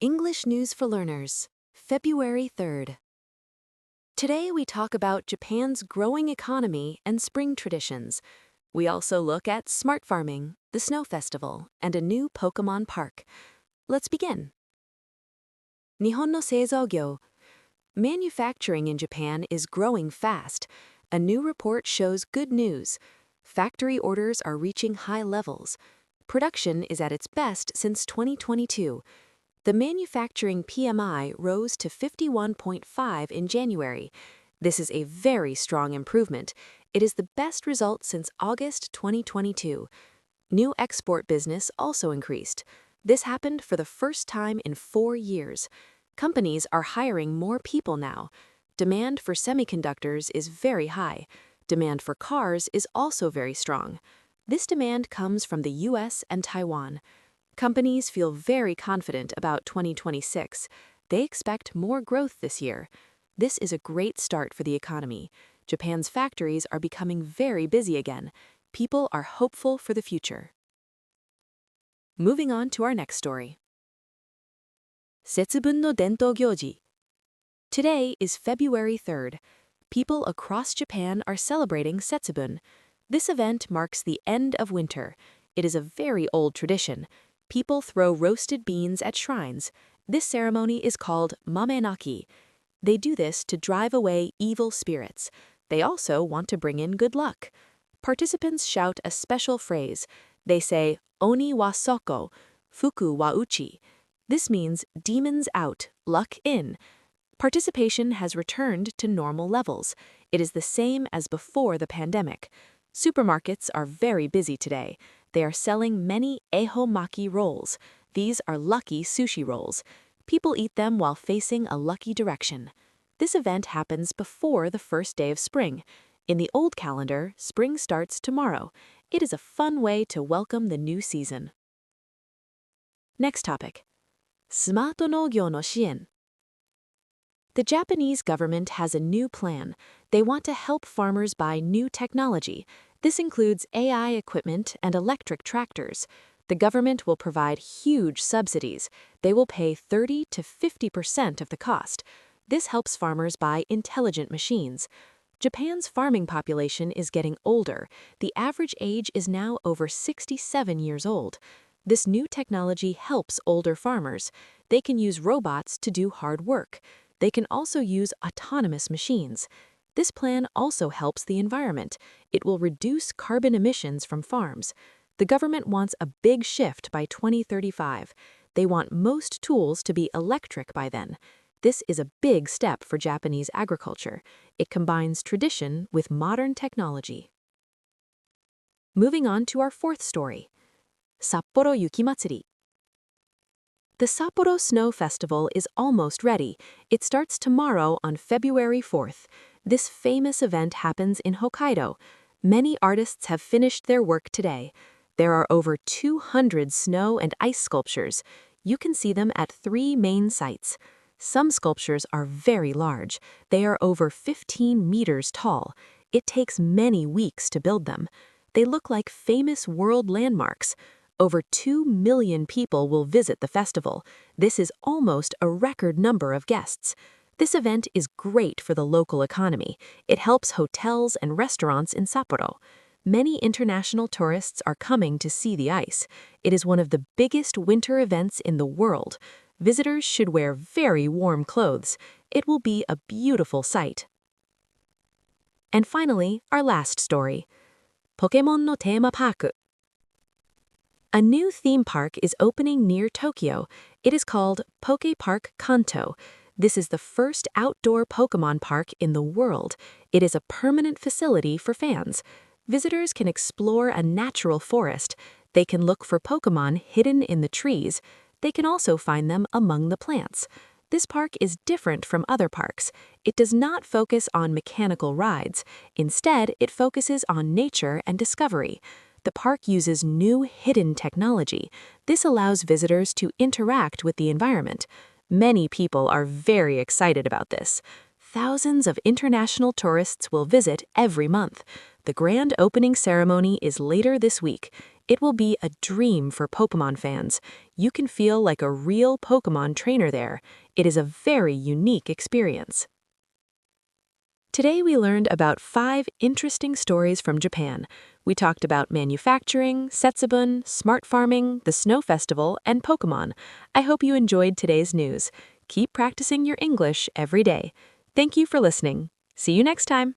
English News for Learners, February 3rd. Today we talk about Japan's growing economy and spring traditions. We also look at smart farming, the Snow Festival, and a new Pokemon park. Let's begin. 日本の製造業. Manufacturing in Japan is growing fast. A new report shows good news. Factory orders are reaching high levels. Production is at its best since 2022. The manufacturing PMI rose to 51.5 in January. This is a very strong improvement. It is the best result since August 2022. New export business also increased. This happened for the first time in 4 years. Companies are hiring more people now. Demand for semiconductors is very high. Demand for cars is also very strong. This demand comes from the US and Taiwan. Companies feel very confident about 2026. They expect more growth this year. This is a great start for the economy. Japan's factories are becoming very busy again. People are hopeful for the future. Moving on to our next story. Setsubun no Dento Gyoji. Today is February 3rd. People across Japan are celebrating Setsubun. This event marks the end of winter. It is a very old tradition. People throw roasted beans at shrines. This ceremony is called mame-naki. They do this to drive away evil spirits. They also want to bring in good luck. Participants shout a special phrase. They say, Oni wa soko, fuku wa uchi. This means demons out, luck in. Participation has returned to normal levels. It is the same as before the pandemic. Supermarkets are very busy today. They are selling many ehomaki rolls. These are lucky sushi rolls. People eat them while facing a lucky direction. This event happens before the first day of spring. In the old calendar, spring starts tomorrow. It is a fun way to welcome the new season. Next topic. スマート農業の支援. The Japanese government has a new plan. They want to help farmers buy new technology. This includes AI equipment and electric tractors. The government will provide huge subsidies. They will pay 30 to 50% of the cost. This helps farmers buy intelligent machines. Japan's farming population is getting older. The average age is now over 67 years old. This new technology helps older farmers. They can use robots to do hard work. They can also use autonomous machines. This plan also helps the environment. It will reduce carbon emissions from farms. The government wants a big shift by 2035. They want most tools to be electric by then. This is a big step for Japanese agriculture. It combines tradition with modern technology. Moving on to our fourth story. Sapporo雪まつり. The Sapporo Snow Festival is almost ready. It starts tomorrow on February 4th. This famous event happens in Hokkaido. Many artists have finished their work today. There are over 200 snow and ice sculptures. You can see them at 3 main sites. Some sculptures are very large. They are over 15 meters tall. It takes many weeks to build them. They look like famous world landmarks. Over 2 million people will visit the festival. This is almost a record number of guests. This event is great for the local economy. It helps hotels and restaurants in Sapporo. Many international tourists are coming to see the ice. It is one of the biggest winter events in the world. Visitors should wear very warm clothes. It will be a beautiful sight. And finally, our last story. Pokémon no Theme Park. A new theme park is opening near Tokyo. It is called Poke Park Kanto. This is the first outdoor Pokemon park in the world. It is a permanent facility for fans. Visitors can explore a natural forest. They can look for Pokemon hidden in the trees. They can also find them among the plants. This park is different from other parks. It does not focus on mechanical rides. Instead, it focuses on nature and discovery. The park uses new hidden technology. This allows visitors to interact with the environment. Many people are very excited about this. Thousands of international tourists will visit every month. The grand opening ceremony is later this week. It will be a dream for Pokemon fans. You can feel like a real Pokemon trainer there. It is a very unique experience. Today we learned about 5 interesting stories from Japan. We talked about manufacturing, Setsubun, smart farming, the Snow Festival, and Pokemon. I hope you enjoyed today's news. Keep practicing your English every day. Thank you for listening. See you next time.